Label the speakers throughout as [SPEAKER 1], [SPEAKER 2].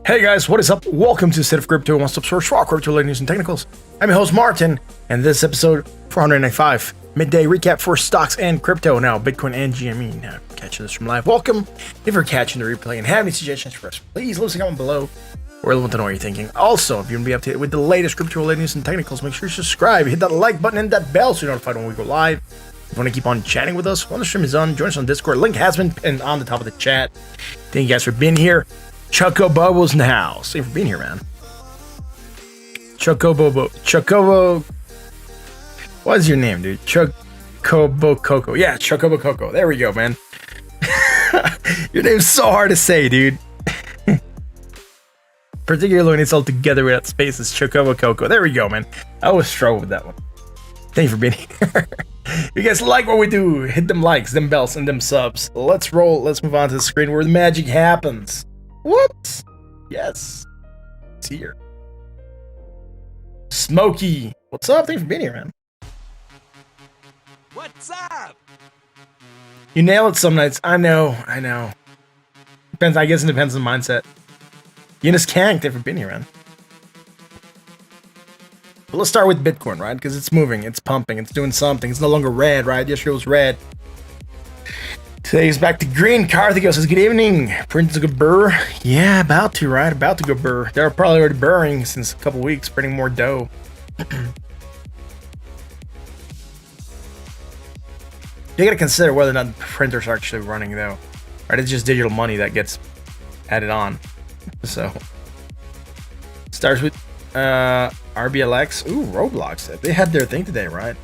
[SPEAKER 1] Hey guys, what is up? Welcome to State of Crypto, one stop source for crypto related news and technicals. I'm your host Martin, and this is episode 495, midday recap for stocks and crypto. Now, Bitcoin and GME. Now, catching this from live. Welcome. If you're catching the replay and have any suggestions for us, please leave a comment below. We're want to know what you're thinking. Also, if you want to be updated with the latest crypto related news and technicals, make sure you subscribe, hit that like button and that bell so you're notified when we go live. If you want to keep on chatting with us, when the stream is on, join us on Discord. Link has been pinned on the top of the chat. Thank you guys for being here. Choco Bobo's in the house. Thank you for being here, man. Chocobo. What is your name, dude? Chocobo Coco. Yeah, Chocobo Coco. There we go, man. Your name's so hard to say, dude. Particularly when it's all together without spaces. Chocobo Coco. There we go, man. I always struggle with that one. Thank you for being here. If you guys like what we do, hit them likes, them bells, and them subs. Let's roll. Let's move on to the screen where the magic happens. What? Yes. It's here. Smokey. What's up? Thanks for being here, man.
[SPEAKER 2] What's up?
[SPEAKER 1] You nail it some nights. I know. Depends. I guess it depends on the mindset. Eunice Kank, thanks for being here, man. But let's start with Bitcoin, right? Because it's moving, it's pumping, it's doing something. It's no longer red, right? Yesterday was red. Today is back to green. Karthiko says, good evening. Prince to go burr. Yeah, about to, right? About to go burr. They're probably already burring since a couple weeks, printing more dough. You gotta consider whether or not the printers are actually running, though. Right? It's just digital money that gets added on. So, starts with RBLX. Ooh, Roblox. They had their thing today, right?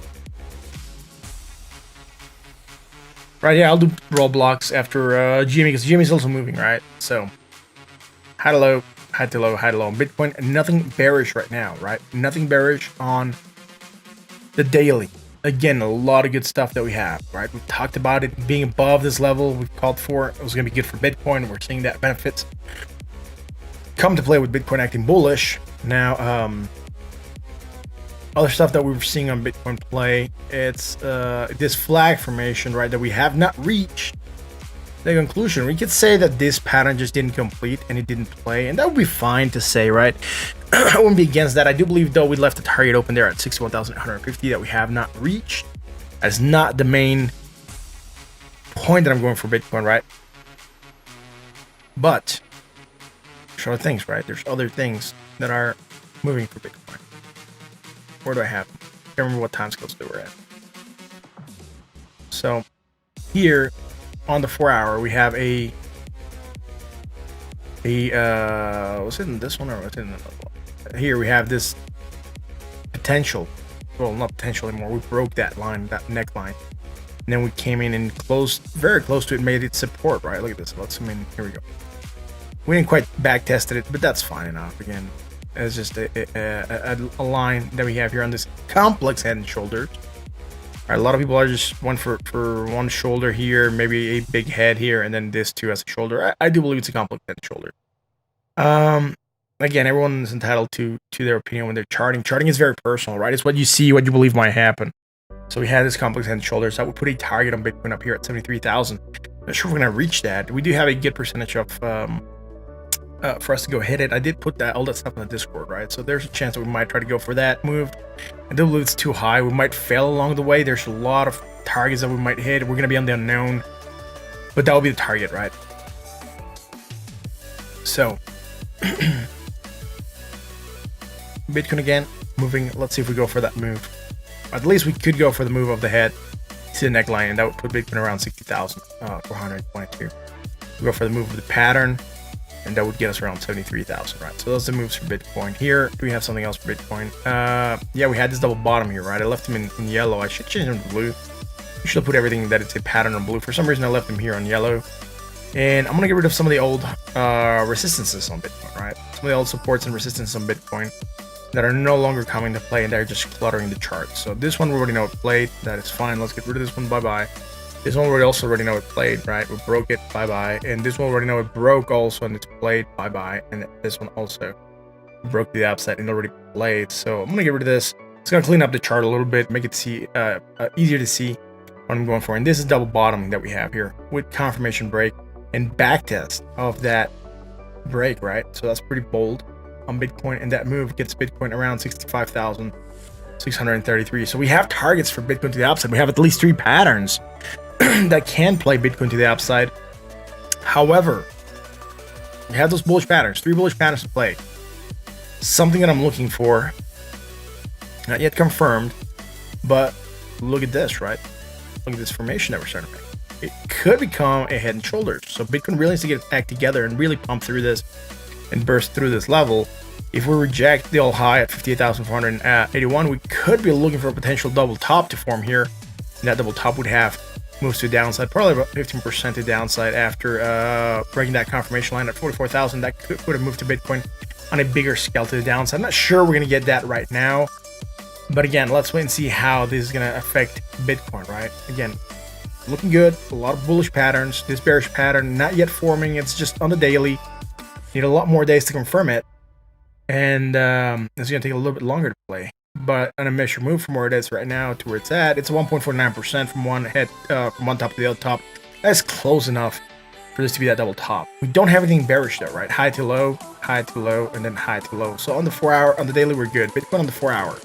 [SPEAKER 1] Right, yeah, I'll do Roblox after GME, because GME is also moving, right? So, high to low, high to low, high to low. Bitcoin, nothing bearish right now, right? Nothing bearish on the daily. Again, a lot of good stuff that we have, right? We've talked about it being above this level. We've called for it. It was going to be good for Bitcoin. We're seeing that benefits come to play with Bitcoin acting bullish. Now, other stuff that we were seeing on Bitcoin play, it's this flag formation, right, that we have not reached the conclusion. We could say that this pattern just didn't complete and it didn't play, and that would be fine to say, right? I wouldn't be against that. I do believe, though, we left the target open there at 61,850 that we have not reached. That's not the main point that I'm going for Bitcoin, right? But there's other things, right? There's other things that are moving for Bitcoin. Where do I have them? I can't remember what time scales they were at. So here on the 4 hour, we have a was it in this one or was it in another one? Here we have this potential. Well, not potential anymore. We broke that line, that neckline. And then we came in and closed very close to it, made it support, right? Look at this. Let's zoom in. Here we go. We didn't quite back tested it, but that's fine enough. Again, it's just a line that we have here on this complex head and shoulders. Right, a lot of people are just went for one shoulder here, maybe a big head here, and then this too as a shoulder. I do believe it's a complex head and shoulder. Again, everyone is entitled to their opinion when they're charting. Charting is very personal, right? It's what you see, what you believe might happen. So we had this complex head and shoulders. I would put a target on Bitcoin up here at 73,000. Not sure if we're gonna reach that. We do have a good percentage of for us to go hit it. I did put all that stuff in the Discord, right? So there's a chance that we might try to go for that move. I do believe it's too high. We might fail along the way. There's a lot of targets that we might hit. We're gonna be on the unknown, but that will be the target, right? So Bitcoin again moving. Let's see if we go for that move. At least we could go for the move of the head to the neckline, and that would put Bitcoin around 60,422. We go for the move of the pattern, and that would get us around 73,000, right? So those are the moves for Bitcoin. Here, do we have something else for Bitcoin? Yeah, we had this double bottom here, right? I left him in yellow. I should change him to blue. You should put everything that it's a pattern on blue. For some reason, I left him here on yellow. And I'm gonna get rid of some of the old resistances on Bitcoin, right? Some of the old supports and resistances on Bitcoin that are no longer coming to play, and they're just cluttering the chart. So this one we already know it played. That is fine. Let's get rid of this one. Bye-bye. This one we also already know it played, right? We broke it. Bye-bye. And this one we already know it broke also, and it's played. Bye-bye. And this one also broke the upside and already played. So I'm gonna get rid of this. It's gonna clean up the chart a little bit, make it easier to see what I'm going for. And this is double bottom that we have here with confirmation break and backtest of that break, right? So that's pretty bold on Bitcoin, and that move gets Bitcoin around 65,633. So we have targets for Bitcoin to the upside. We have at least 3 patterns that can play Bitcoin to the upside. However, we have those bullish patterns, 3 bullish patterns to play. Something that I'm looking for, not yet confirmed, but look at this, right? Look at this formation that we're starting to make. It could become a head and shoulders. So Bitcoin really needs to get its act together and really pump through this and burst through this level. If we reject the all high at 58,481, we could be looking for a potential double top to form here. And that double top would have moves to the downside, probably about 15% to downside after breaking that confirmation line at 44,000. That would have moved to Bitcoin on a bigger scale to the downside. I'm not sure we're going to get that right now. But again, let's wait and see how this is going to affect Bitcoin, right? Again, looking good. A lot of bullish patterns. This bearish pattern not yet forming. It's just on the daily. Need a lot more days to confirm it, and it's going to take a little bit longer to play. But on a measure move from where it is right now to where it's at, it's 1.49% from one head, from one top to the other top. That's close enough for this to be that double top. We don't have anything bearish though, right? High to low, and then high to low. So on the 4 hour, on the daily, we're good. Bitcoin on the 4 hour.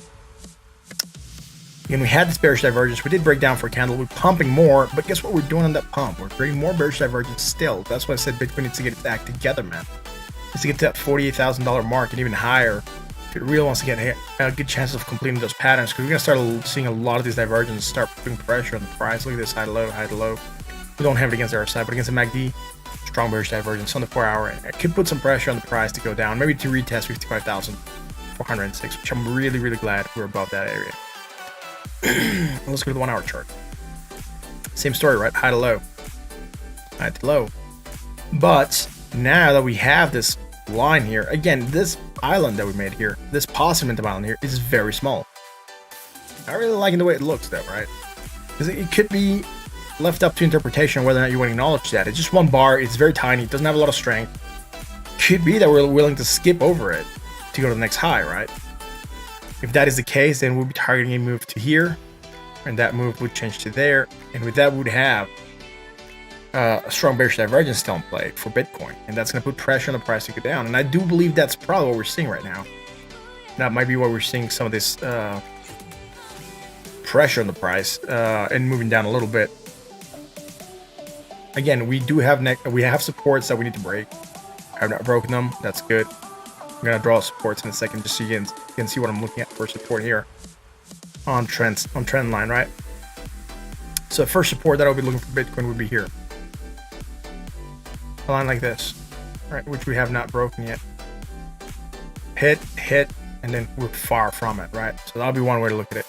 [SPEAKER 1] Again, we had this bearish divergence. We did break down for a candle. We're pumping more, but guess what we're doing on that pump? We're creating more bearish divergence still. That's why I said Bitcoin needs to get its act together, man. Needs to get to that $48,000 mark and even higher if it really wants to get a good chance of completing those patterns, because we're going to start seeing a lot of these divergences start putting pressure on the price. Look at this high to low, high to low. We don't have it against our side, but against the MACD, strong bearish divergence on the 4 hour. It could put some pressure on the price to go down, maybe to retest 55,406, which I'm really, really glad we're above that area. Let's go to the 1 hour chart. Same story, right? High to low, high to low. But now that we have this line here, again, this island that we made here, this positive momentum island here, is very small. Not really liking the way it looks though, right? Because it could be left up to interpretation whether or not you want to acknowledge that. It's just one bar, it's very tiny, it doesn't have a lot of strength. Could be that we're willing to skip over it to go to the next high, right? If that is the case, then we'll be targeting a move to here, and that move would change to there, and with that we would have a strong bearish divergence still in play for Bitcoin, and that's going to put pressure on the price to go down. And I do believe that's probably what we're seeing right now. That might be why we're seeing some of this pressure on the price and moving down a little bit. Again, we do have supports that we need to break. I have not broken them. That's good. I'm gonna draw supports in a second just so you can see what I'm looking at for support here on trend line, right? So first support that I'll be looking for Bitcoin would be here, a line like this, right, which we have not broken yet. Hit, and then we're far from it, right? So that'll be one way to look at it.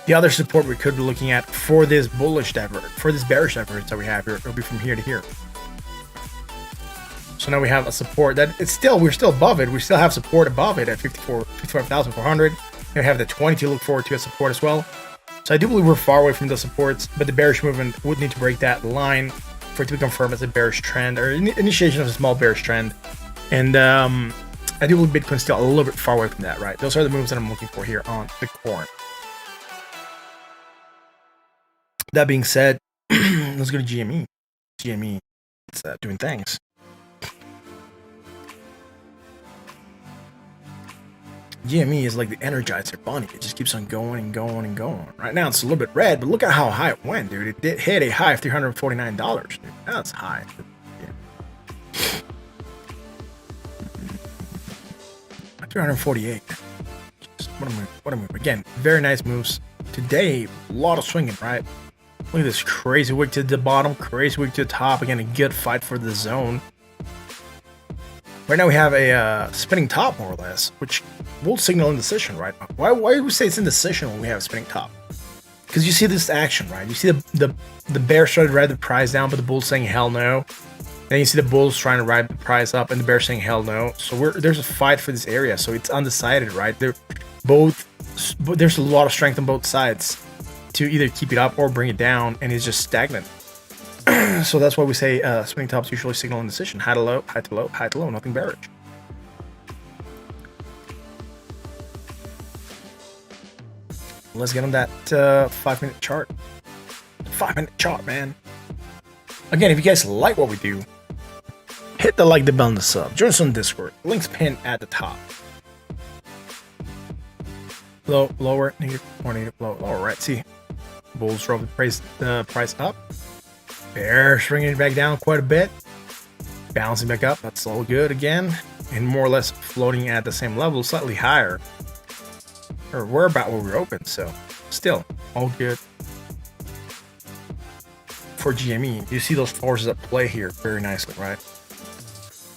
[SPEAKER 1] The other support we could be looking at for this bearish divergence that we have here, it'll be from here to here. So now we have a support that we're still above it. We still have support above it at 55,400. We have the 20 to look forward to as support as well. So So I do believe we're far away from the supports, but the bearish movement would need to break that line for it to be confirmed as a bearish trend or initiation of a small bearish trend. And I do believe Bitcoin's still a little bit far away from that, right? Those are the moves that I'm looking for here on the corn. That being said, let's go to GME. GME, it's doing things. GME is like the Energizer Bunny. It just keeps on going and going and going. Right now it's a little bit red, but look at how high it went, dude. It did hit a high of $349, dude. That's high. Yeah. 348. What a move. Again, very nice moves. Today, a lot of swinging, right? Look at this crazy wick to the bottom, crazy wick to the top. Again, a good fight for the zone. Right now we have a spinning top, more or less, which will signal indecision, right? Why do we say it's indecision when we have a spinning top? Because you see this action, right? You see the bear trying to ride the price down, but the bull's saying hell no. Then you see the bulls trying to ride the price up, and the bear saying hell no. So there's a fight for this area, so it's undecided, right? There's a lot of strength on both sides to either keep it up or bring it down, and it's just stagnant. So that's why we say spinning tops usually signal indecision. High to low, high to low, high to low, nothing bearish. Let's get on that 5-minute chart. 5-minute chart, man. Again, if you guys like what we do, hit the like, the bell, and the sub. Join us on Discord. Links pinned at the top. Low, lower, negative, more negative, low, lower. Right, see, bulls drove the price up. Bear swinging it back down quite a bit. Bouncing back up. That's all good again, and more or less floating at the same level, slightly higher. Or we're about where we're open, so still all good. For GME, you see those forces at play here very nicely, right?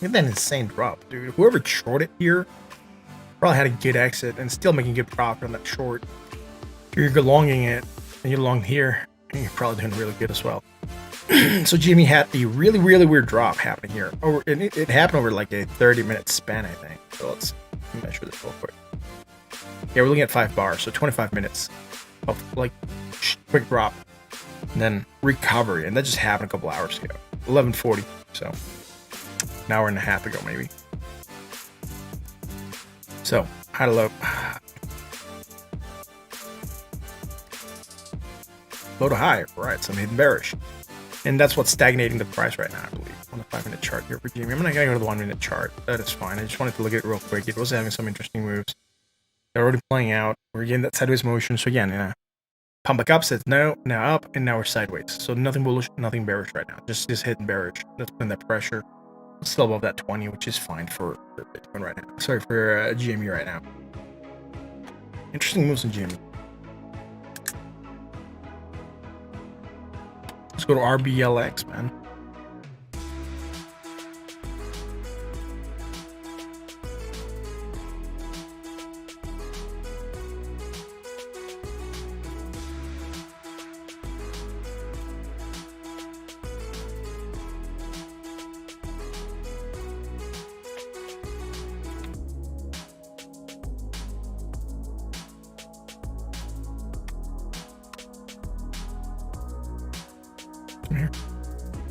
[SPEAKER 1] Look at that insane drop, dude. Whoever shorted here probably had a good exit and still making good profit on that short. If you're longing it and you long here, you're probably doing really good as well. So GME had a really, really weird drop happening here. It happened over like a 30-minute span, I think. So let's measure this real quick. Yeah, we're looking at 5 bars, so 25 minutes of like quick drop. And then recovery, and that just happened a couple hours ago. 11:40, so an hour and a half ago, maybe. So high to low, low to high, right? Some hidden bearish, and that's what's stagnating the price right now, I believe, on the 5-minute chart here for GME. I'm not gonna go to the 1-minute chart. That is fine. I just wanted to look at it real quick. It was having some interesting moves. They're already playing out. We're getting that sideways motion. So again, pump back up, says no, now up, and now we're sideways. So nothing bullish, nothing bearish right now. Just hitting bearish. That's putting that pressure. It's still above that 20, which is fine for Bitcoin right now. Sorry, for GME right now. Interesting moves in GME. Let's go to RBLX, man.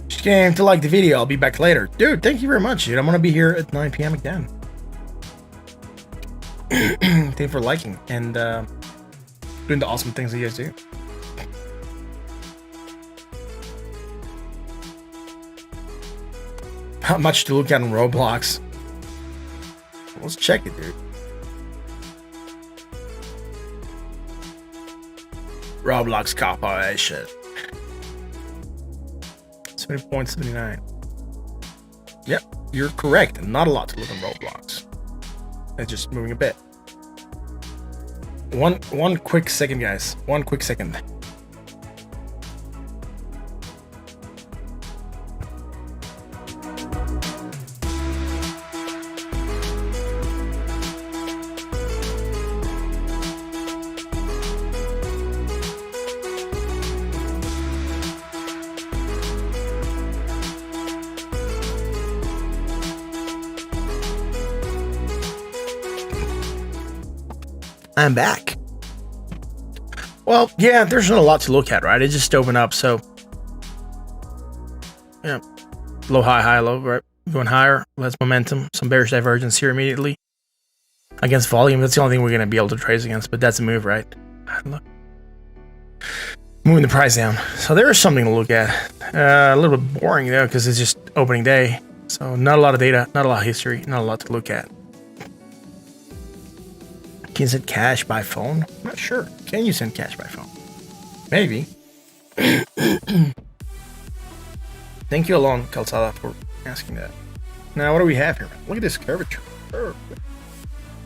[SPEAKER 1] Just came to like the video. I'll be back later. Dude, thank you very much, dude. I'm going to be here at 9 p.m. again. Thank you for liking and doing the awesome things that you guys do. Not much to look at on Roblox. Let's check it, dude. Roblox compilation. 70.79. Yep, you're correct. Not a lot to look on Roblox. It's just moving a bit. One quick second, guys. 1 quick second. I'm back. Well, yeah, there's not a lot to look at, right? It just opened up, so yeah, low, high, high, low, right? Going higher, less momentum, some bearish divergence here immediately against volume. That's the only thing we're gonna be able to trace against, but that's a move, right? Look, moving the price down, so there is something to look at. A little bit boring though, because it's just opening day, so not a lot of data, not a lot of history, not a lot to look at. Can you send cash by phone? I'm not sure. Can you send cash by phone? Maybe. Thank you, Alon Calzada, for asking that. Now, what do we have here, man? Look at this curvature.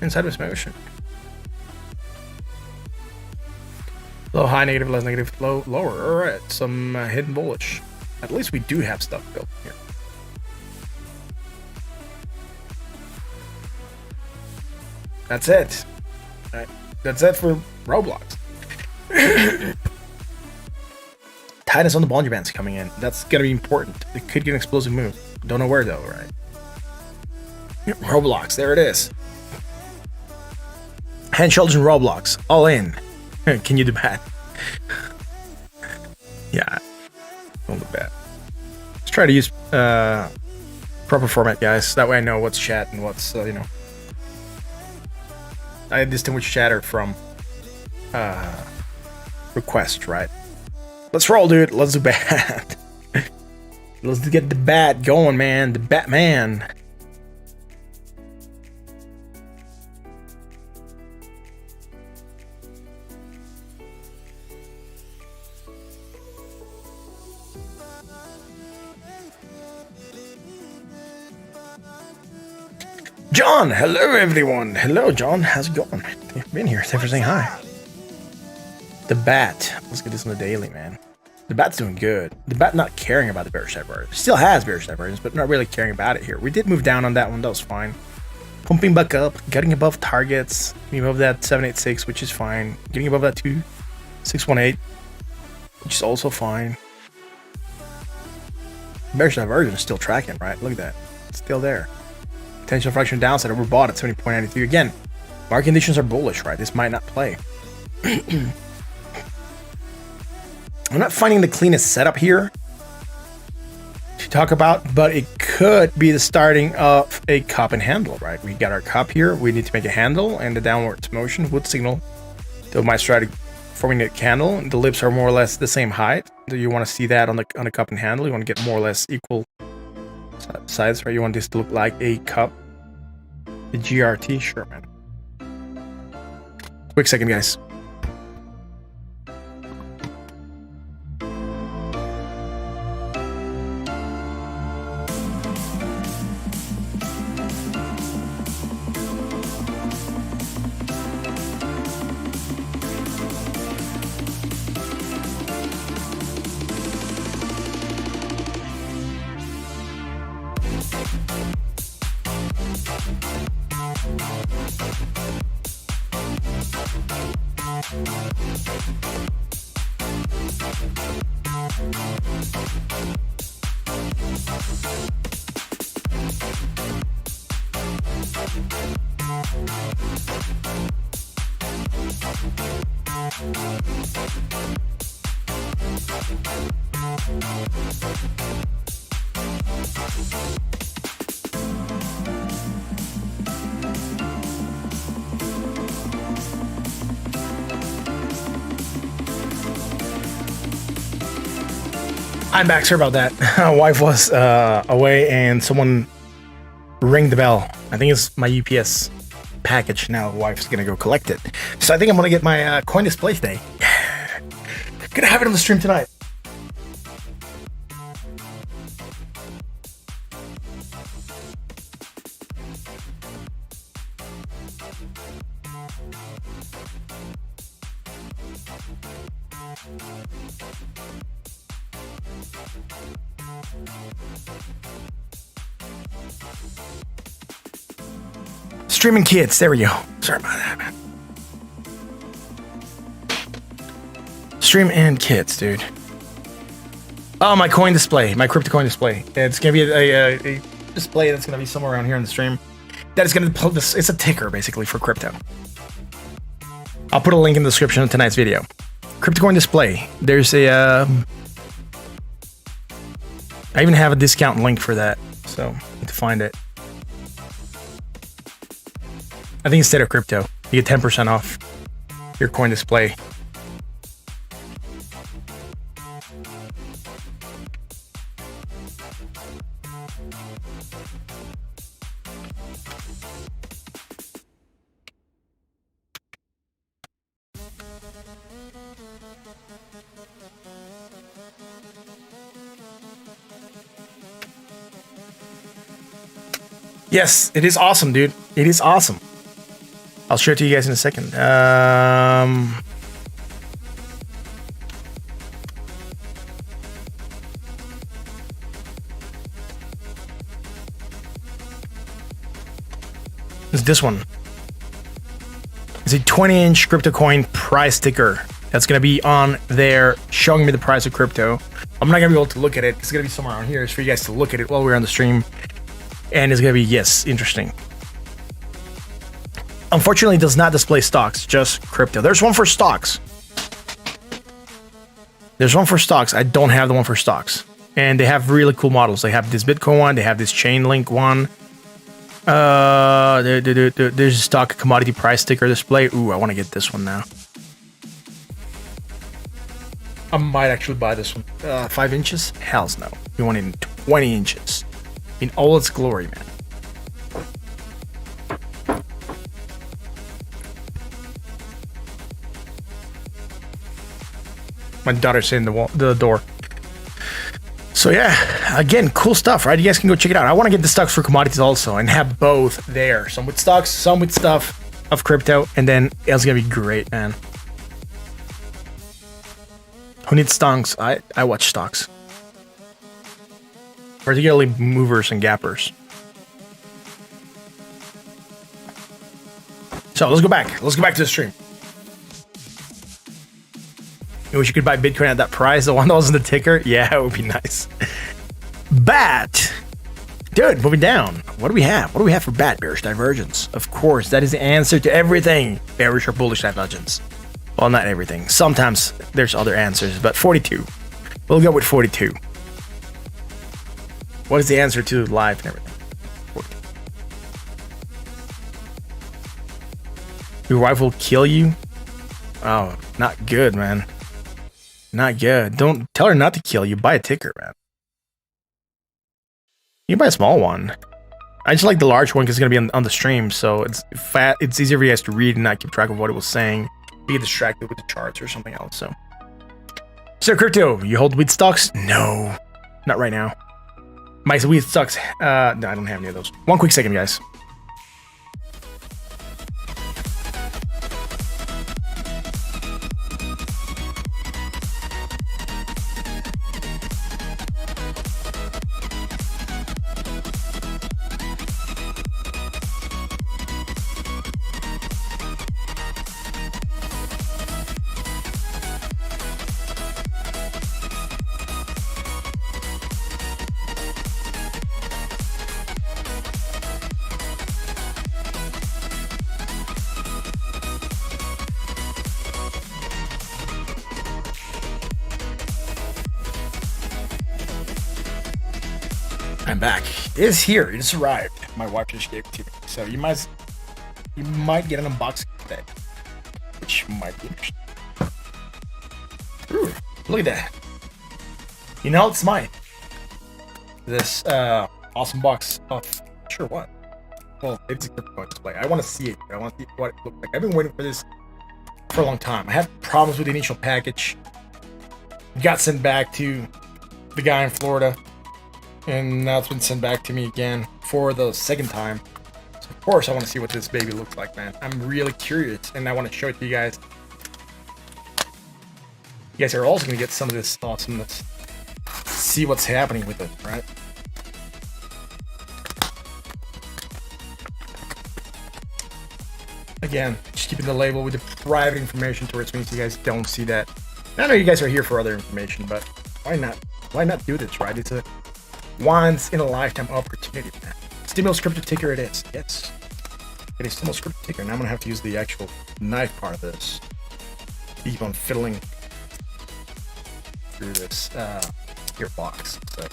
[SPEAKER 1] Inside this motion. Low, high, negative, less negative, low, lower. All right, some hidden bullish. At least we do have stuff built here. That's it. All right, that's it for Roblox. Tightness on the Bollinger Bands coming in. That's gonna be important. It could get an explosive move. Don't know where though, right? Roblox, there it is. Hand, shoulders, and Roblox, all in. Can you do that? Yeah, don't do that. Let's try to use proper format, guys. That way I know what's chat and what's you know. I distinguish chatter from request, right? Let's roll, dude. Let's do bat. Let's get the bat going, man. The Batman. John, hello everyone. Hello, John. How's it going? You've been here. Thanks for saying hi. The bat. Let's get this on the daily, man. The bat's doing good. The bat not caring about the bearish divergence. Still has bearish divergence, but not really caring about it here. We did move down on that one. That was fine. Pumping back up, getting above targets, getting above that 786, which is fine. Getting above that 2618, which is also fine. Bearish divergence is still tracking, right? Look at that. It's still there. Potential fraction downside overbought at 70.93. Again, market conditions are bullish, right? This might not play. I'm not finding the cleanest setup here to talk about, but it could be the starting of a cup and handle, right? We got our cup here. We need to make a handle, and the downwards motion would signal to my strategy forming a candle. The lips are more or less the same height. Do you want to see that on the cup and handle? You want to get more or less equal sides, right? You want this to look like a cup. The GRT, sure, man. Quick second, guys. I'm back. Sorry about that. Wife was away and someone rang the bell. I think it's my UPS package. Now the wife's gonna go collect it. So I think I'm gonna get my coin display today. Gonna have it on the stream tonight. Streaming kids, there we go. Sorry about that, man. Stream and kids, dude. Oh, my coin display, my crypto coin display. It's gonna be a display that's gonna be somewhere around here on the stream. That is gonna pull this. It's a ticker basically for crypto. I'll put a link in the description of tonight's video. crypto coin display. There's a I even have a discount link for that, so I need to find it. I think instead of crypto, you get 10% off your coin display. Yes, it is awesome, dude. It is awesome. I'll show it to you guys in a second. It's this one. It's a 20-inch crypto coin price ticker that's going to be on there showing me the price of crypto. I'm not going to be able to look at it. It's going to be somewhere on here. It's for you guys to look at it while we're on the stream. And it's going to be, yes, interesting. Unfortunately, it does not display stocks, just crypto. There's one for stocks. There's one for stocks. I don't have the one for stocks. And they have really cool models. They have this Bitcoin one. They have this Chainlink one. There's a stock commodity price ticker display. Ooh, I want to get this one now. I might actually buy this one. 5 inches? Hells no. You want it in 20 inches. In all its glory, man. My daughter's in the door. So yeah, again, cool stuff, right? You guys can go check it out. I want to get the stocks for commodities also and have both there. Some with stocks, some with stuff of crypto, and then it's gonna be great, man. Who needs stocks? I watch stocks. Particularly movers and gappers. So let's go back. Let's go back to the stream. I wish you could buy Bitcoin at that price, the one that was in the ticker. Yeah, it would be nice. Bat. Dude, moving down. What do we have? What do we have for bat? Bearish divergence. Of course, that is the answer to everything. Bearish or bullish divergence. Well, not everything. Sometimes there's other answers, but 42. We'll go with 42. What is the answer to life and everything? 42. Your wife will kill you? Oh, not good, man. Not good. Don't tell her not to kill you. Buy a ticker, man. You can buy a small one. I just like the large one because it's going to be on the stream, so it's fat. It's easier for you guys to read and not keep track of what it was saying. You get distracted with the charts or something else, so. Sir Crypto, you hold wheat stocks? No, not right now. My wheat stocks, no, I don't have any of those. One quick second, guys. I'm back. It is here. It has arrived. My wife just gave it to me. So you might get an unboxing today, which might be interesting. Ooh, look at that. You know, it's mine. This awesome box of sure what. Well, it's a crypto display. I want to see it. I want to see what it looks like. I've been waiting for this for a long time. I had problems with the initial package. It got sent back to the guy in Florida. And now it's been sent back to me again for the second time. So of course I want to see what this baby looks like, man. I'm really curious and I want to show it to you guys. You guys are also going to get some of this awesomeness. See what's happening with it, right? Again, just keeping the label with the private information towards me so you guys don't see that. I know you guys are here for other information, but why not? Why not do this, right? It's a once in a lifetime opportunity, man. Stimulus crypto ticker it is. Yes. It is stimulus crypto ticker. And I'm gonna have to use the actual knife part of this. Keep on fiddling through this here box. So.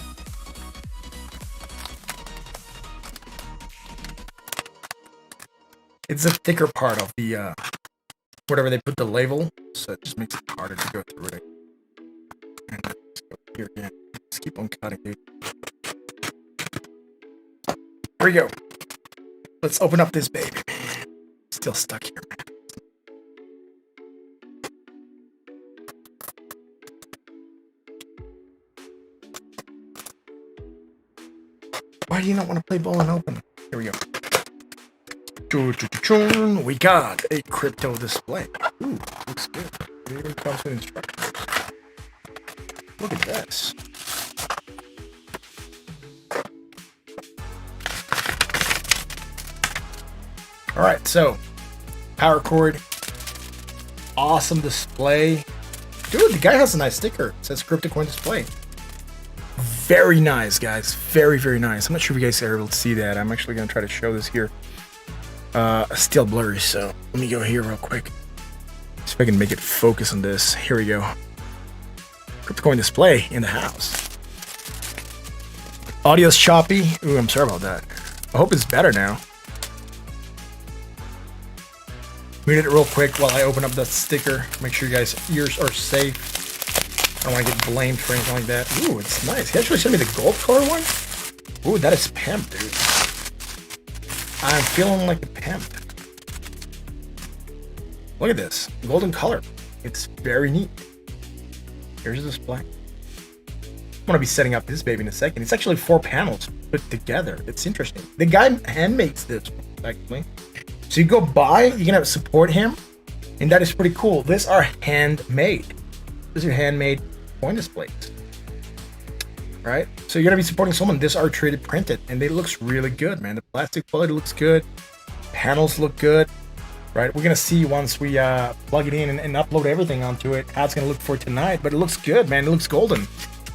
[SPEAKER 1] It's a thicker part of the whatever they put the label, so it just makes it harder to go through it. And let's go here again. Let's keep on cutting, dude. Here we go. Let's open up this baby. Still stuck here, man. Why do you not want to play ball and open? Here we go. We got a crypto display. Ooh, looks good. It even comes with instructions. Look at this. Alright, so power cord. Awesome display. Dude, the guy has a nice sticker. It says crypto coin display. Very nice, guys. Very, very nice. I'm not sure if you guys are able to see that. I'm actually going to try to show this here. Still blurry, so let me go here real quick. See if I can make it focus on this. Here we go. Crypto coin display in the house. Audio's choppy. Ooh, I'm sorry about that. I hope it's better now. Mute it real quick while I open up the sticker. Make sure you guys' ears are safe. I don't want to get blamed for anything like that. Ooh, it's nice. He actually sent me the gold color one. Ooh, that is pimp, dude. I'm feeling like a pimp. Look at this. Golden color. It's very neat. Here's the display. I'm going to be setting up this baby in a second. It's actually 4 panels put together. It's interesting. The guy handmakes this, actually. So you go buy, you're going to support him. And that is pretty cool. These are handmade. These are handmade coin displays. Right? So you're going to be supporting someone. These are 3D printed. And it looks really good, man. The plastic quality looks good. Panels look good. Right? We're going to see once we plug it in and upload everything onto it how it's going to look for tonight. But it looks good, man. It looks golden.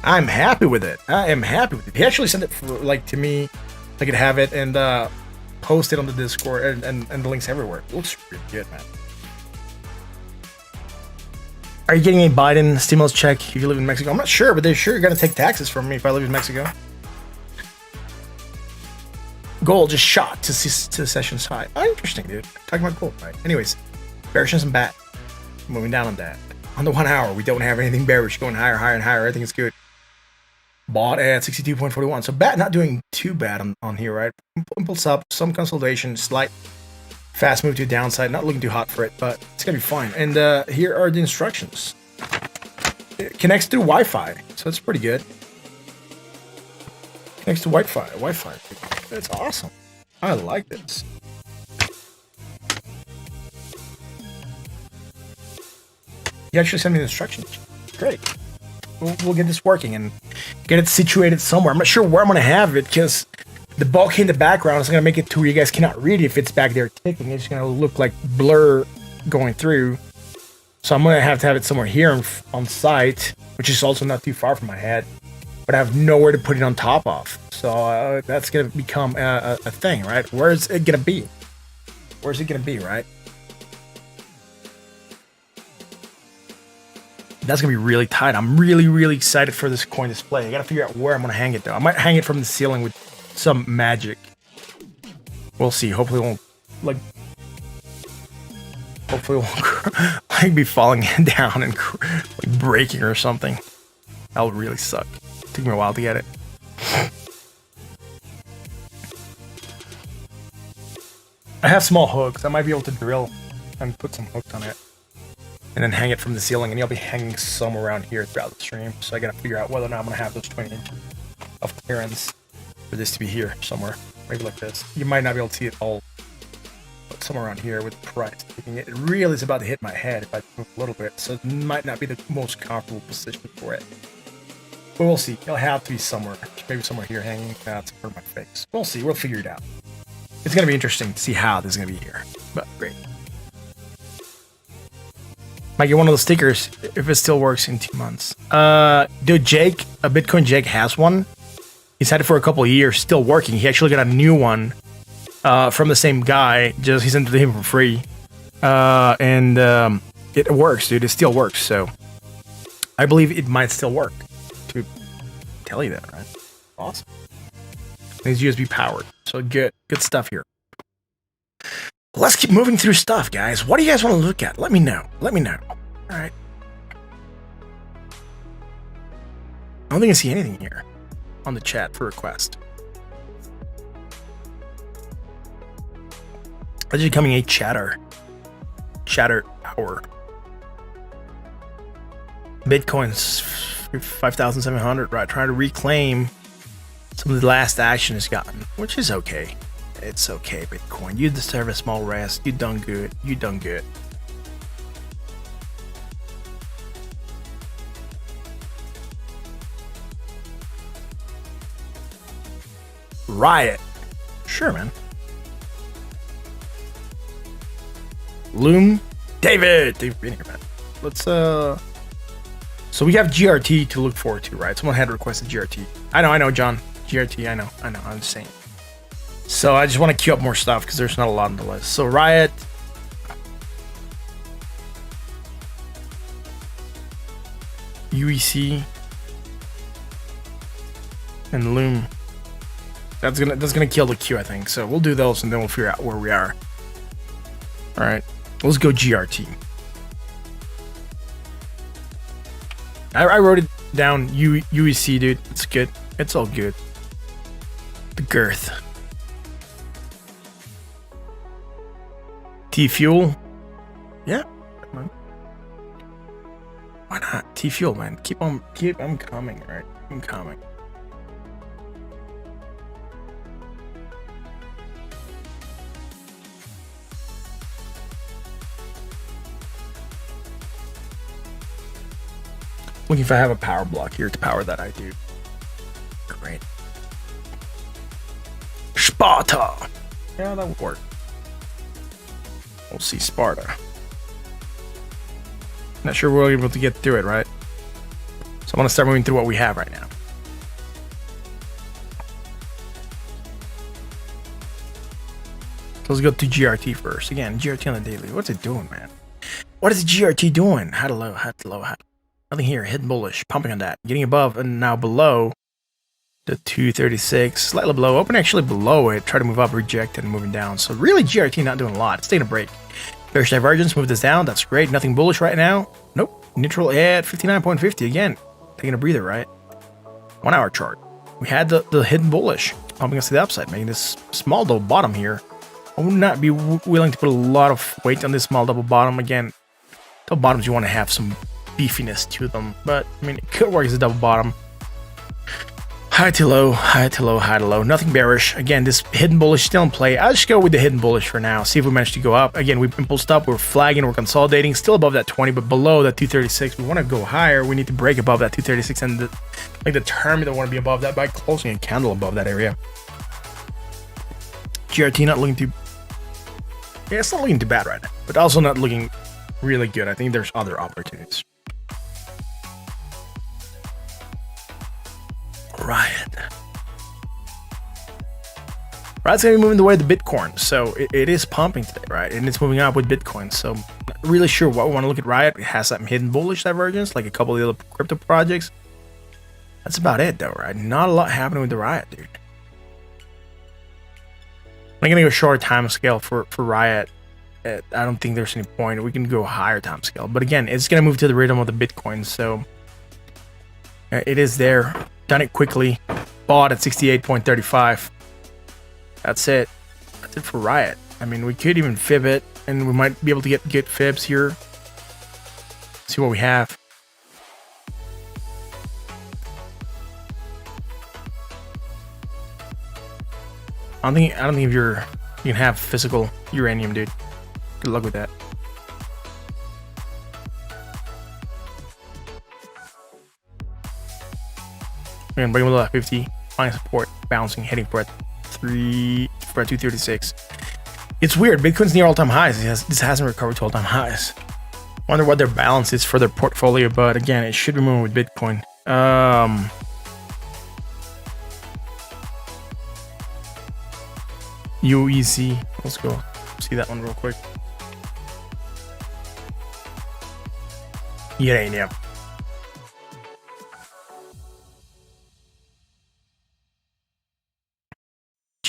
[SPEAKER 1] I'm happy with it. I am happy with it. He actually sent it for, like, to me. I could have it and post it on the Discord and the links everywhere. It looks really good, man. Are you getting a Biden stimulus check if you live in Mexico? I'm not sure, but they're sure going to take taxes from me if I live in Mexico. Gold just shot to the session's high. Oh, interesting, dude. Talking about gold, right? Anyways, bearish and bat. Moving down on that. On the 1 hour, we don't have anything bearish. Going higher, higher, and higher. I think it's good. Bought at 62.41. So bat not doing too bad on here, right? Impulse up, some consolidation, slight fast move to the downside. Not looking too hot for it, but it's going to be fine. And here are the instructions. It connects to Wi-Fi, so it's pretty good. Connects to Wi-Fi. That's awesome. I like this. He actually sent me the instructions. Great. We'll get this working and get it situated somewhere. I'm not sure where I'm going to have it because the bulk in the background is going to make it to where you guys cannot read it if it's back there ticking. It's going to look like blur going through. So I'm going to have it somewhere here on site, which is also not too far from my head. But I have nowhere to put it on top of. So that's going to become a thing, right? Where is it going to be? Where's it going to be, right? That's going to be really tight. I'm really, really excited for this coin display. I got to figure out where I'm going to hang it, though. I might hang it from the ceiling with some magic. We'll see. Hopefully it won't, like be falling down and like breaking or something. That would really suck. It took me a while to get it. I have small hooks. I might be able to drill and put some hooks on it. And then hang it from the ceiling, and you'll be hanging somewhere around here throughout the stream. So I gotta figure out whether or not I'm gonna have those 20 inches of clearance for this to be here somewhere. Maybe like this. You might not be able to see it all, but somewhere around here with the price. It really is about to hit my head if I move a little bit, so it might not be the most comfortable position for it. But we'll see. It'll have to be somewhere. Maybe somewhere here hanging. That's for my face. We'll see. We'll figure it out. It's gonna be interesting to see how this is gonna be here. But great. Might get one of those stickers if it still works in 2 months. Dude, Jake, a Bitcoin Jake has one. He's had it for a couple of years, still working. He actually got a new one from the same guy. Just he sent it to him for free, and it works, dude. It still works. So I believe it might still work. To tell you that, right? Awesome. It's USB powered, so good stuff here. Let's keep moving through stuff, guys. What do you guys want to look at? Let me know. All right. I don't think I see anything here on the chat for request. That's becoming a chatter hour. Bitcoin's 5,700, right? Trying to reclaim some of the last action it's gotten, which is okay. It's okay, Bitcoin. You deserve a small rest. You done good. Riot. Sure, man. Loom. David been here, man. Let's so we have GRT to look forward to, right? Someone had requested GRT. I know, John. GRT, I know. I'm just saying. So I just want to queue up more stuff because there's not a lot on the list. So Riot. UEC. And Loom. That's gonna kill the queue, I think. So we'll do those and then we'll figure out where we are. Alright. Let's go GRT. I wrote it down. UEC, dude. It's good. It's all good. The girth. T-Fuel. Yeah. Why not? T-Fuel, man. I'm coming, right? I'm coming. Looking if I have a power block here to power that, I do. Great. Sparta. Yeah, that would work. We'll see Sparta. Not sure we're able to get through it, right? So I'm gonna start moving through what we have right now. So let's go to GRT first. Again, GRT on the daily. What's it doing, man? What is GRT doing? High to low. Nothing here. Hidden bullish. Pumping on that. Getting above and now below the 236. Slightly below. Open actually below it. Try to move up, reject, and moving down. So really GRT not doing a lot. It's taking a break. Bearish divergence. Move this down. That's great. Nothing bullish right now. Nope. Neutral at 59.50. Again, taking a breather, right? 1 hour chart. We had the hidden bullish. Pumping us to the upside. Making this small double bottom here. I would not be willing to put a lot of weight on this small double bottom. Again, double bottoms you want to have some beefiness to them, but I mean it could work as a double bottom. High to low. Nothing bearish. Again, this hidden bullish still in play. I'll just go with the hidden bullish for now. See if we manage to go up. Again, we've impulsed up. We're flagging. We're consolidating. Still above that 20, but below that 236. We want to go higher. We need to break above that 236 and determine that we want to be above that by closing a candle above that area. GRT not looking too. Yeah, it's not looking too bad right now, but also not looking really good. I think there's other opportunities. Riot's gonna be moving the way of the Bitcoin, so it is pumping today, right? And it's moving up with Bitcoin, so not really sure what we want to look at Riot. It has some hidden bullish divergence, like a couple of the other crypto projects. That's about it, though, right? Not a lot happening with the Riot, dude. I'm gonna go shorter time scale for Riot. I don't think there's any point. We can go higher time scale, but again, it's gonna move to the rhythm of the Bitcoin, so it is there. Done it quickly. Bought at 68.35. That's it. That's it for Riot. I mean, we could even fib it, and we might be able to get fibs here. See what we have. I don't think if you can have physical uranium, dude. Good luck with that. We're gonna bring below that 50. Finding support, bouncing, heading for 236. It's weird. Bitcoin's near all-time highs. This hasn't recovered to all-time highs. Wonder what their balance is for their portfolio, but again, it should be moving with Bitcoin. UEC. Let's go see that one real quick. Uranium.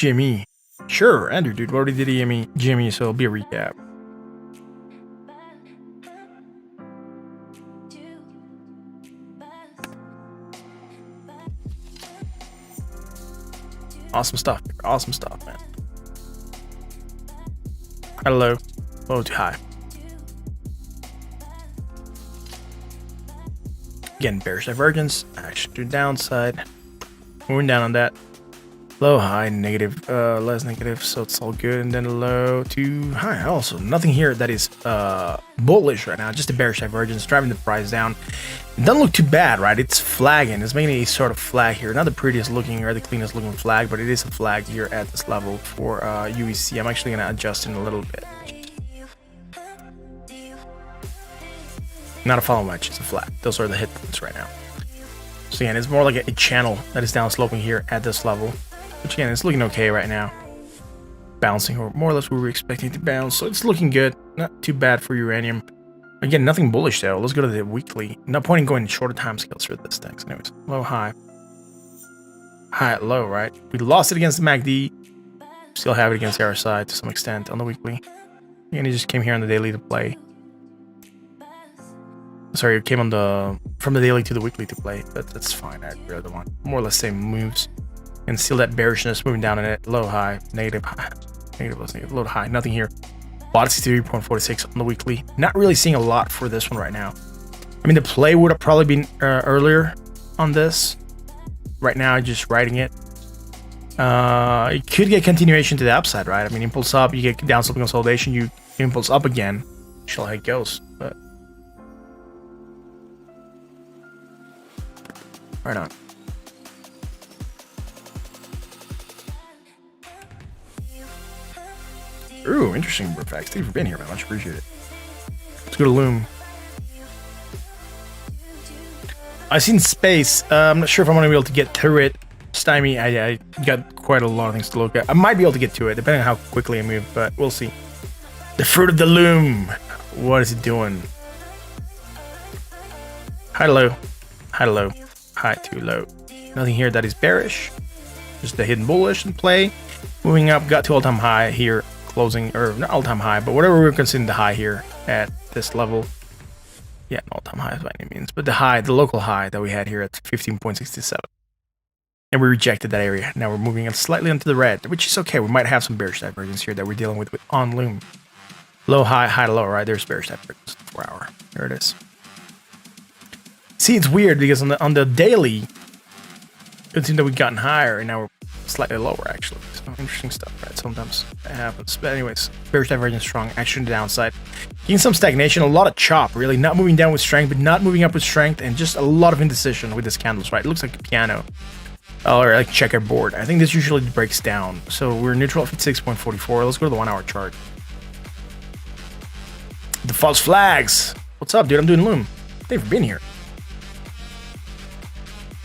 [SPEAKER 1] GME. Sure, Andrew, dude. We already did GME, so it'll be a recap. Awesome stuff. Awesome stuff, man. Hello. Low to high. Again, bearish divergence. Action to downside. Moving down on that. Low, high, negative, less negative, so it's all good. And then low to high. Also, nothing here that is bullish right now. Just a bearish divergence, driving the price down. It doesn't look too bad, right? It's flagging. It's making a sort of flag here. Not the prettiest looking or the cleanest looking flag, but it is a flag here at this level for UEC. I'm actually going to adjust it a little bit. Not a follow match, it's a flag. Those are the hit points right now. So again, it's more like a channel that is down sloping here at this level. Which again, it's looking okay right now. Bouncing, or more or less we were expecting to bounce. So it's looking good. Not too bad for uranium. Again, nothing bullish though. Let's go to the weekly. No point in going shorter time scales for this thing. Anyways, low, high. High, low, right? We lost it against the MACD. Still have it against the RSI to some extent on the weekly. And it just came here on the daily to play. Sorry, it came on from the daily to the weekly to play, but that's fine. I'd rather want more or less same moves. And still that bearishness moving down in it. Low, high, negative, high, negative, less negative, low to high. Nothing here. Bought 63.46 on the weekly. Not really seeing a lot for this one right now. I mean, the play would have probably been earlier on this. Right now, just riding it. It could get continuation to the upside, right? I mean, impulse up, you get downslope consolidation, you impulse up again. Shall how it goes, but right on. Ooh, interesting effects. Thank you for being here, man. Much appreciated. Let's go to Loom. I've seen space. I'm not sure if I'm going to be able to get through it. Stymie, I got quite a lot of things to look at. I might be able to get to it, depending on how quickly I move, but we'll see. The fruit of the Loom. What is it doing? High to low. High to low. High to low. Nothing here that is bearish. Just the hidden bullish in play. Moving up, got to all-time high here. Closing, or not all-time high, but whatever we're considering the high here at this level. Yeah, an all-time high by any means, but the local high that we had here at 15.67. And we rejected that area. Now we're moving it slightly into the red, which is okay. We might have some bearish divergence here that we're dealing with on Loom. Low, high, high to low, right? There's bearish divergence. 4 hour. There it is. See, it's weird because on the daily, it seems that we've gotten higher and now we're slightly lower actually. So interesting stuff, right? Sometimes it happens. But anyways, bearish divergence strong, action to downside. Getting some stagnation, a lot of chop, really. Not moving down with strength, but not moving up with strength, and just a lot of indecision with these candles, right? It looks like a piano. Or like checkerboard. I think this usually breaks down. So we're neutral at 6.44. Let's go to the 1 hour chart. The false flags. What's up, dude? I'm doing Loom. They've been here.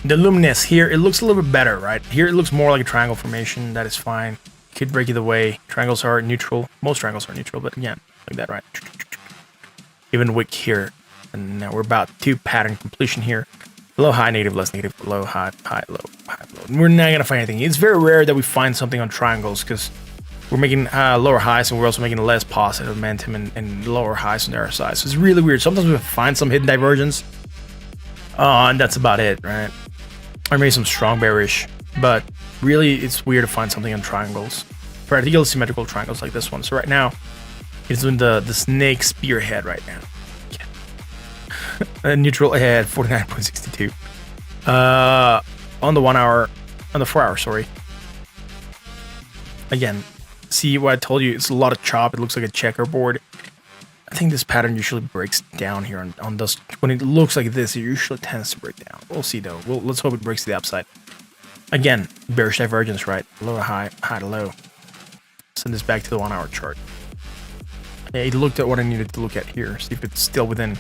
[SPEAKER 1] The luminous here, it looks a little bit better, right? Here it looks more like a triangle formation. That is fine. Could break either way. Triangles are neutral. Most triangles are neutral, but again, like that, right? Even wick here. And now we're about to pattern completion here. Low, high, negative, less negative, low, high, high, low, high, low. And we're not going to find anything. It's very rare that we find something on triangles because we're making lower highs and we're also making less positive momentum and lower highs on the RSI. So it's really weird. Sometimes we find some hidden divergence. And that's about it, right? Or maybe some strong bearish, but really it's weird to find something on triangles, particularly symmetrical triangles like this one. So right now, it's doing the snake spearhead right now. Neutral ahead, 49.62. On the 1 hour, on the 4 hour, sorry. Again, see what I told you? It's a lot of chop. It looks like a checkerboard. I think this pattern usually breaks down here on those. When it looks like this, it usually tends to break down. We'll see though. Let's hope it breaks to the upside. Again, bearish divergence, right? Low to high, high to low. Send this back to the 1 hour chart. Yeah, it looked at what I needed to look at here. See if it's still within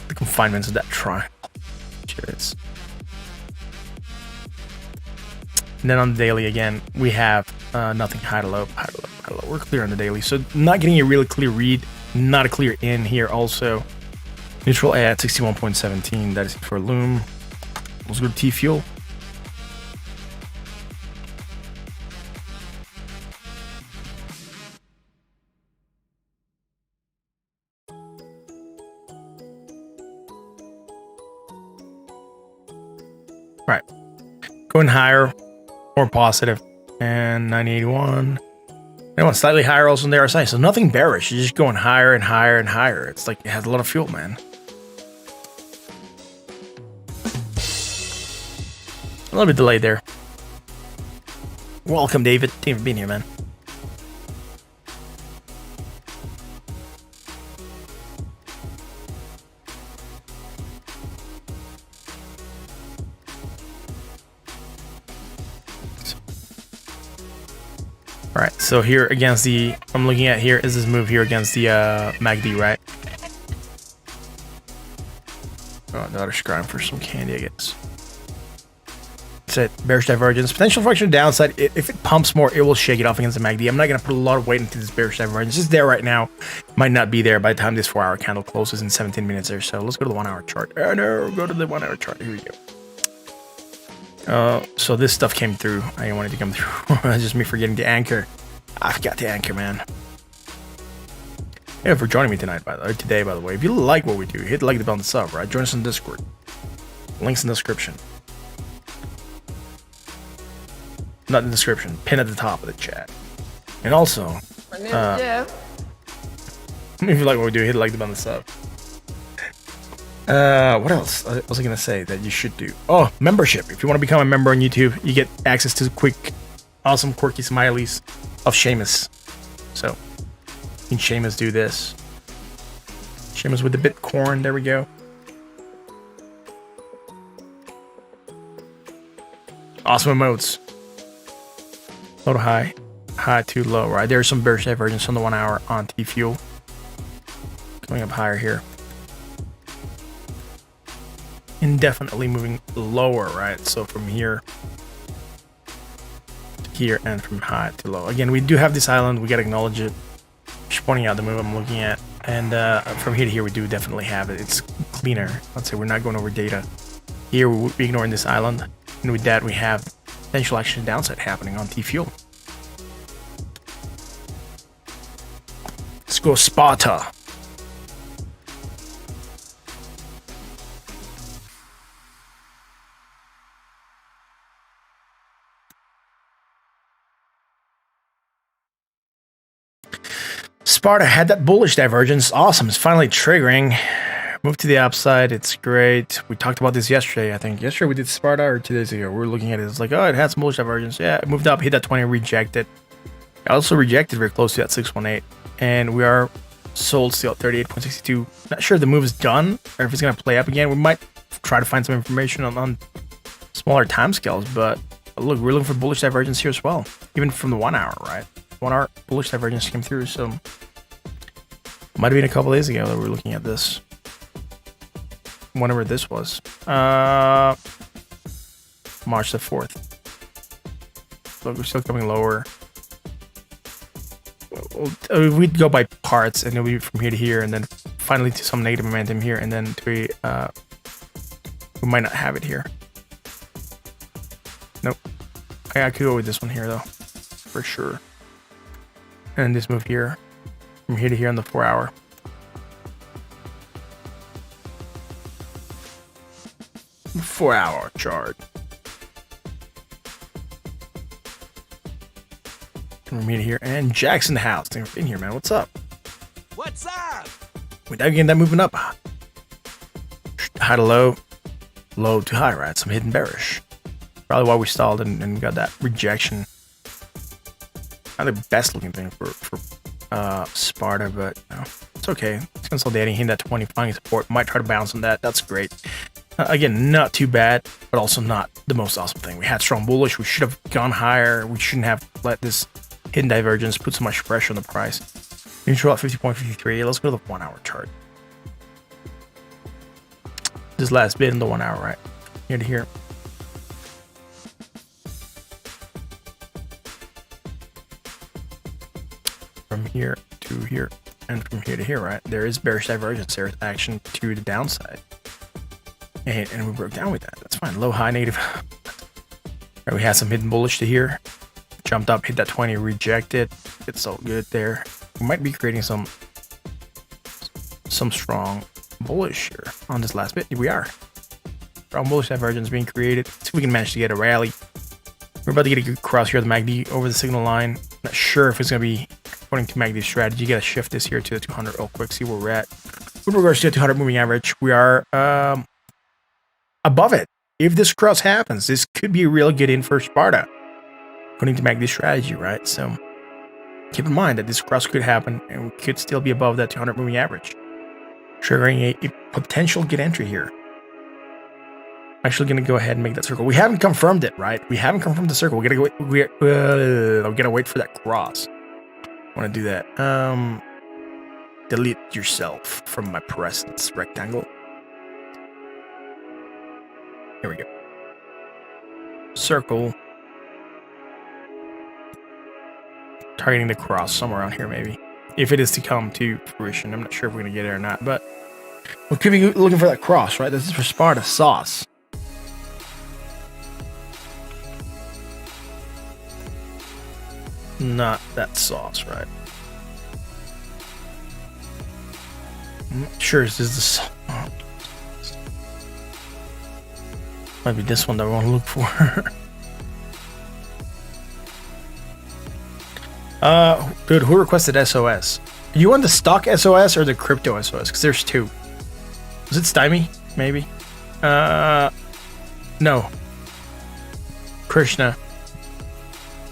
[SPEAKER 1] the confinements of that triangle. Sure it is. And then on the daily again, we have nothing high to low, high to low, high to low. We're clear on the daily, so not getting a really clear read. Not a clear in here also. Neutral at 61.17. That is it for Loom. Let's go to T-Fuel. Right. Going higher, more positive. And 981. I want slightly higher also on the RSI. So nothing bearish. You're just going higher and higher and higher. It's like it has a lot of fuel, man. A little bit delayed there. Welcome, David. Thank you for being here, man. All right, so here against the, I'm looking at here is this move here against the MACD, right? Oh, another scribe for some candy, I guess. It's a bearish divergence. Potential fraction downside. If it pumps more, it will shake it off against the MACD. I'm not going to put a lot of weight into this bearish divergence. It's there right now. Might not be there by the time this 4-hour candle closes in 17 minutes or so. Let's go to the 1-hour chart. Oh, no, go to the 1-hour chart. Here we go. So this stuff came through. I didn't want it to come through. Just me forgetting to anchor. I forgot to anchor, man. Yeah, for joining me tonight, today, by the way. If you like what we do, hit the like button, sub, right? Join us on Discord. Links in the description. Not in the description. Pin at the top of the chat. And also, if you like what we do, hit the like button, sub. What else was I gonna say that you should do? Oh, membership. If you want to become a member on YouTube, you get access to quick, awesome, quirky smileys of Seamus. So, you can Seamus do this. Seamus with the Bitcoin. There we go. Awesome emotes. Low to high. High to low, right? There's some bearish divergence on the 1 hour on T-Fuel. Going up higher here. Indefinitely moving lower, right? So from here to here and from high to low. Again, we do have this island. We got to acknowledge it. Just pointing out the move I'm looking at. And from here to here, we do definitely have it. It's cleaner. Let's say we're not going over data. Here, we're ignoring this island. And with that, we have potential action downside happening on T-Fuel. Let's go Sparta. Sparta had that bullish divergence. Awesome. It's finally triggering. Move to the upside. It's great. We talked about this yesterday, I think. Yesterday we did Sparta, or 2 days ago. We were looking at it. It's like, oh, it had some bullish divergence. Yeah, it moved up, hit that 20, rejected. I also rejected very close to that 618. And we are sold still at 38.62. Not sure if the move is done or if it's going to play up again. We might try to find some information on smaller time scales. But look, we're looking for bullish divergence here as well. Even from the 1 hour, right? 1 hour bullish divergence came through. So might have been a couple days ago that we were looking at this. Whenever this was. March the 4th. Look, we're still coming lower. We'd go by parts, and it'll be from here to here, and then finally to some negative momentum here, and then to we might not have it here. Nope. I could go with this one here, though. For sure. And this move here. From here to here on the 4 hour. Four-hour chart. From here to here. And Jackson House. Thanks for being here, man. What's up?
[SPEAKER 2] What's up?
[SPEAKER 1] Without getting that moving up. High to low. Low to high, right? Some hidden bearish. Probably why we stalled and got that rejection. Not the best looking thing for Sparta, but no, it's okay. It's consolidating, hitting that 20, finding support. Might try to bounce on that. That's great. Again, not too bad, but also not the most awesome thing. We had strong bullish. We should have gone higher. We shouldn't have let this hidden divergence put so much pressure on the price. Neutral at 50.53. Let's go to the 1 hour chart. This last bit in the 1 hour, right? Here to here. From here to here, and from here to here, right? There is bearish divergence. There's action to the downside. And we broke down with that. That's fine. Low, high, negative. Right, we had some hidden bullish to here. Jumped up, hit that 20, rejected. It's so good there. We might be creating some strong bullish here on this last bit. Here we are. Strong bullish divergence being created. It's See if we can manage to get a rally. We're about to get a good cross here at the MACD over the signal line. Not sure if it's going to be according to MACD's strategy. You got to shift this here to the 200 real quick, see where we're at. With regards to the 200 moving average, we are above it. If this cross happens, this could be a real good in for Sparta, according to MACD's strategy, right? So keep in mind that this cross could happen and we could still be above that 200 moving average, triggering a potential good entry here. Actually going to go ahead and make that circle. We haven't confirmed it, right? We haven't confirmed the circle. We gotta wait for that cross. I want to do that. Delete yourself from my presence rectangle. Here we go. Circle. Targeting the cross somewhere around here, maybe. If it is to come to fruition. I'm not sure if we're going to get it or not, but we could be looking for that cross, right? This is for Sparta sauce. Not that sauce, right? I'm not sure this is the sauce. Might be this one that we want to look for. Dude, who requested SOS? You want the stock SOS or the crypto SOS? Because there's two. Was it Stymie? Maybe. No. Krishna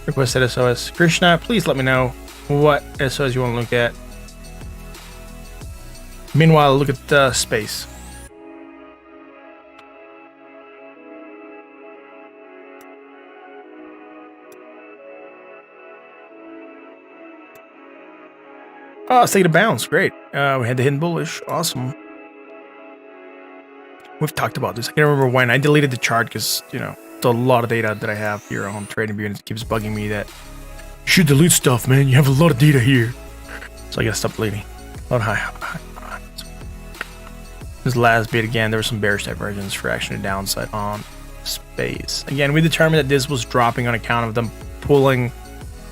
[SPEAKER 1] requested SOS. Krishna, please let me know what SOS you want to look at. Meanwhile, look at the space. Oh, it's taking a bounce. Great. We had the hidden bullish. Awesome. We've talked about this. I can't remember when. I deleted the chart because, you know, it's a lot of data that I have here on TradingView, and it keeps bugging me that you should delete stuff, man. You have a lot of data here. So I gotta stop deleting. A lot of high. This last bit again, there was some bearish divergence for action to downside on space. Again, we determined that this was dropping on account of them pulling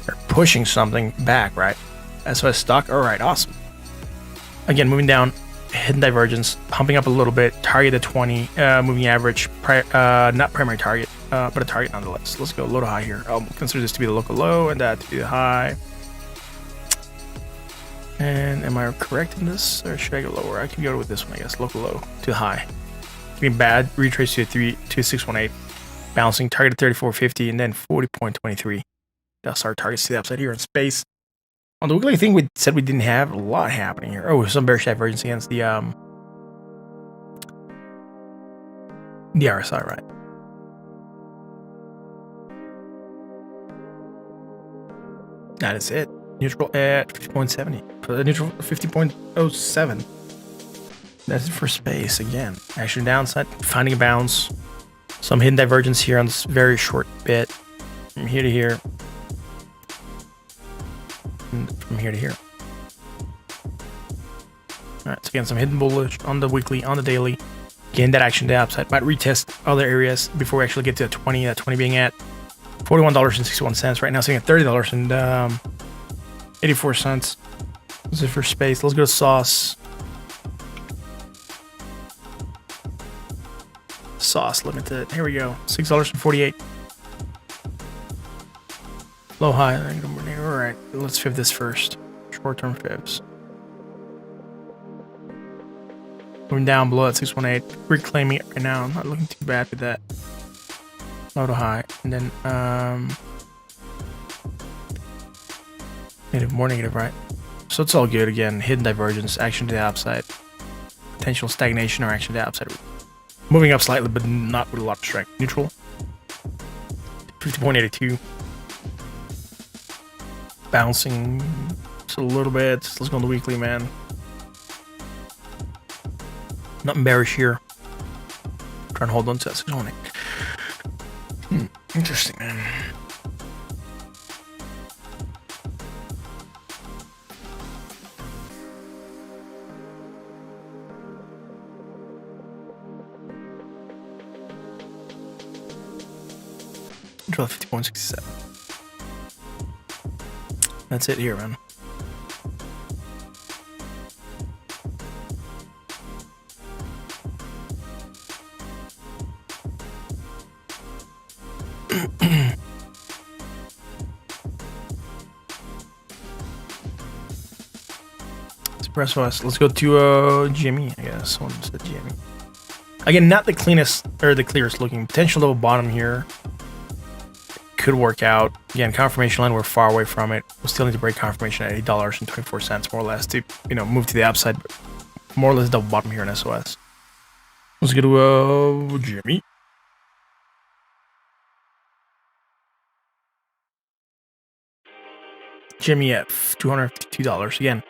[SPEAKER 1] or pushing something back, right? SOS stock. All right, awesome. Again, moving down, hidden divergence, pumping up a little bit. Target at 20, moving average, not primary target, but a target nonetheless. Let's go low to high here. I'll consider this to be the local low and that to be the high. And am I correct in this, or should I go lower? I can go with this one, I guess. Local low to high. Getting bad. Retrace to 618. Bouncing. Target at 34.50 and then 40.23. That's our targets to the upside here in space. On the weekly, I think we said we didn't have a lot happening here. Oh, some bearish divergence against the RSI, right? That is it. Neutral at 50.70. Neutral 50.07. That's it for space again. Action downside, finding a bounce. Some hidden divergence here on this very short bit. From here to here. And from here to here. Alright, so again, some hidden bullish on the weekly, on the daily. Again, that action to the upside. Might retest other areas before we actually get to 20. 20 being at $41.61 right now, sitting at $30.84. This is for space. Let's go to sauce. Sauce limited. Here we go. $6.48. Low high. All right. Let's fib this first. Short-term fibs. Moving down below at 618. Reclaiming it right now. I'm not looking too bad with that. Low to high. And then more negative, right? So it's all good again. Hidden divergence, action to the upside, potential stagnation or action to the upside. Moving up slightly, but not with a lot of strength. Neutral. 50.82. Bouncing just a little bit. Let's go on the weekly, man. Nothing bearish here. Trying to hold on to that 618. Interesting, man. Draw 50.67. That's it here, man. Espresso S. Let's go to GME, I guess. Someone said GME. Again, not the cleanest or the clearest looking. Potential double bottom here. Could work out. Again, confirmation line, we're far away from it. We still need to break confirmation at $8.24 more or less to, move to the upside. But more or less double bottom here in SOS. Let's go to GME. GME at $252. Again,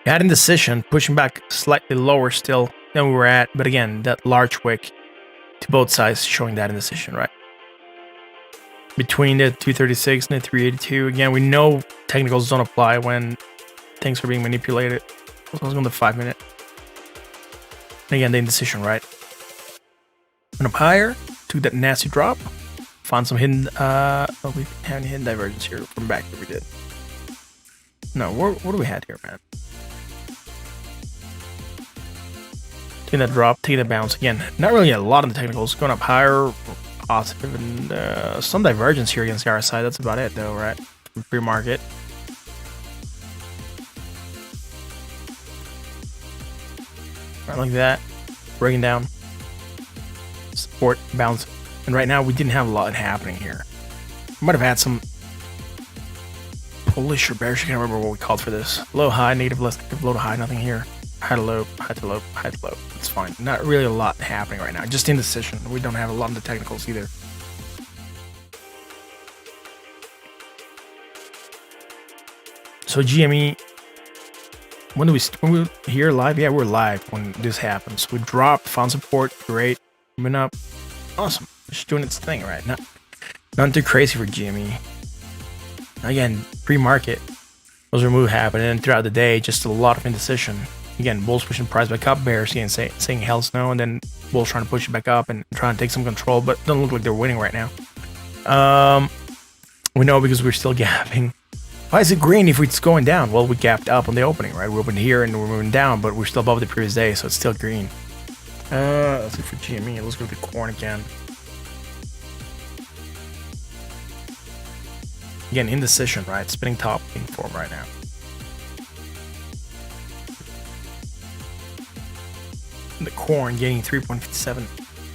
[SPEAKER 1] we had indecision, pushing back slightly lower still than we were at. But again, that large wick to both sides showing that indecision, right? Between the 236 and the 382. Again, we know technicals don't apply when things are being manipulated. So I was going to 5 minute. And again, the indecision, right? Went up higher, took that nasty drop, found some hidden, we have hidden divergence here from back that we did. No, what do we have here, man? Taking that drop, taking that bounce. Again, not really a lot of the technicals. Going up higher, positive, and some divergence here against the RSI. That's about it, though, right? From pre-market. Right like that. Breaking down. Support, bounce. And right now, we didn't have a lot happening here. We might have had some bullish or bearish. I can't remember what we called for this. Low, high, negative, less negative, low to high, nothing here. High to low, high to low, high to low. It's fine. Not really a lot happening right now. Just indecision. We don't have a lot of the technicals either. So GME, when we here live? Yeah, we're live when this happens. We dropped, found support, great, moving up, awesome. Just doing its thing, right? Nothing too crazy for GME. Again, pre-market, those remove happening, and throughout the day, just a lot of indecision. Again, bulls pushing price back up, bears again saying hell's no, and then bulls trying to push it back up and trying to take some control, but it doesn't look like they're winning right now. We know because we're still gapping. Why is it green if it's going down? Well, we gapped up on the opening, right? We opened here and we're moving down, but we're still above the previous day, so it's still green. Let's look for GME. Let's go to the corn again. Again, indecision, right? Spinning top in form right now. And the corn getting 3.57.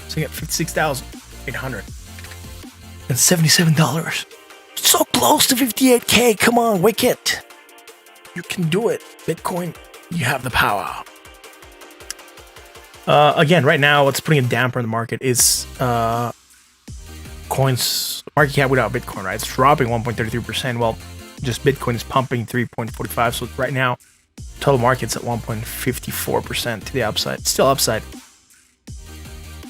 [SPEAKER 1] So you get 56,800. And $77. So close to 58K. Come on, Wicket. You can do it. Bitcoin, you have the power. Again, right now, what's putting a damper in the market is coins market cap without Bitcoin, right? It's dropping 1.33%. Well, just Bitcoin is pumping 3.45. So right now, total market's at 1.54% to the upside. Still upside.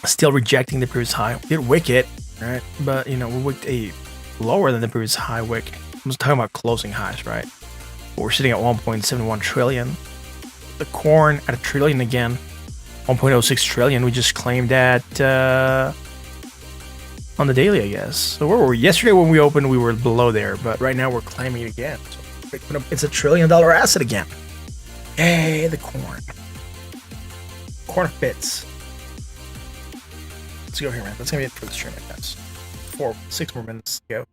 [SPEAKER 1] Still rejecting the previous high. We did wick it, right? But we wicked a lower than the previous high wick. I'm just talking about closing highs, right? But we're sitting at 1.71 trillion. The corn at $1 trillion again. 1.06 trillion. We just claimed that on the daily, I guess. So where were we? Yesterday when we opened, we were below there, but right now we're claiming it again. So it's $1 trillion asset again. Hey, the corn. Corn fits. Let's go here, man. That's gonna be it for the stream, I guess. 6 more minutes to go.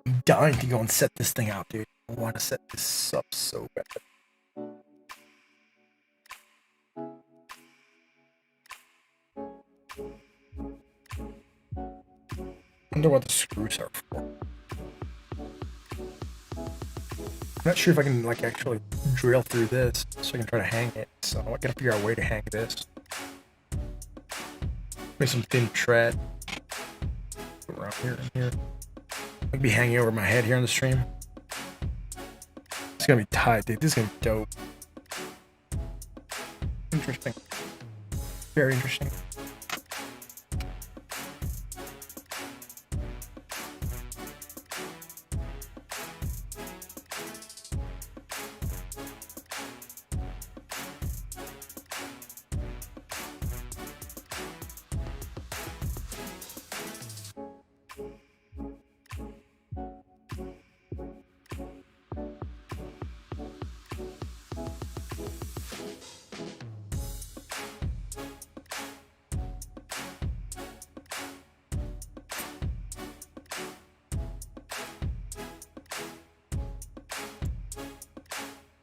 [SPEAKER 1] I'm dying to go and set this thing out, dude. I want to set this up so bad. I wonder what the screws are for. I'm not sure if I can actually drill through this, so I can try to hang it. So I gotta figure out a way to hang this. Maybe some thin tread around here and here. I could be hanging over my head here on the stream. It's gonna be tight, dude. This is gonna be dope. Interesting. Very interesting.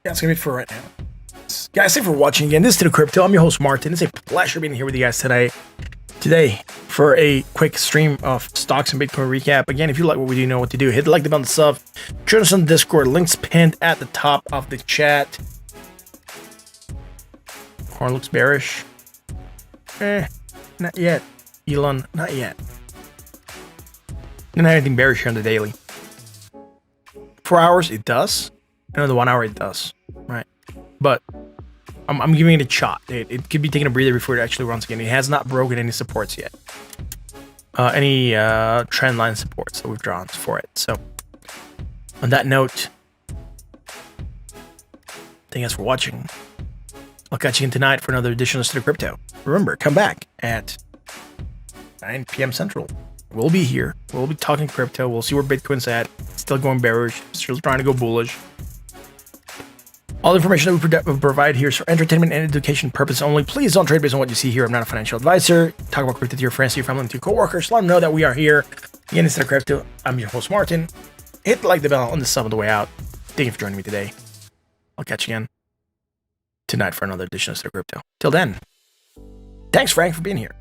[SPEAKER 1] that's gonna be it for right now. Guys, thanks for watching again. This is To The Crypto. I'm your host, Martin. It's a pleasure being here with you guys today for a quick stream of stocks and Bitcoin recap. Again, if you like what we do, you know what to do. Hit the like button, sub. Join us on the Discord. Links pinned at the top of the chat. Corn looks bearish. Not yet. Elon, not yet. Don't have anything bearish here on the daily. 4 hours, it does. And on the 1 hour, it does. Right. But I'm giving it a shot. It could be taking a breather before it actually runs again. It has not broken any supports yet. Any trend line supports that we've drawn for it. So, on that note, thank you guys for watching. I'll catch you again tonight for another edition of To The Crypto. Remember, come back at 9 p.m. Central. We'll be here. We'll be talking crypto. We'll see where Bitcoin's at. Still going bearish. Still trying to go bullish. All the information that we provide here is for entertainment and education purposes only. Please don't trade based on what you see here. I'm not a financial advisor. Talk about crypto to your friends, to your family, and to your coworkers. Let them know that we are here. Again, it's To The Crypto. I'm your host, Martin. Hit the like the bell on the sub on the way out. Thank you for joining me today. I'll catch you again tonight for another edition of To The Crypto. Till then, thanks, Frank, for being here.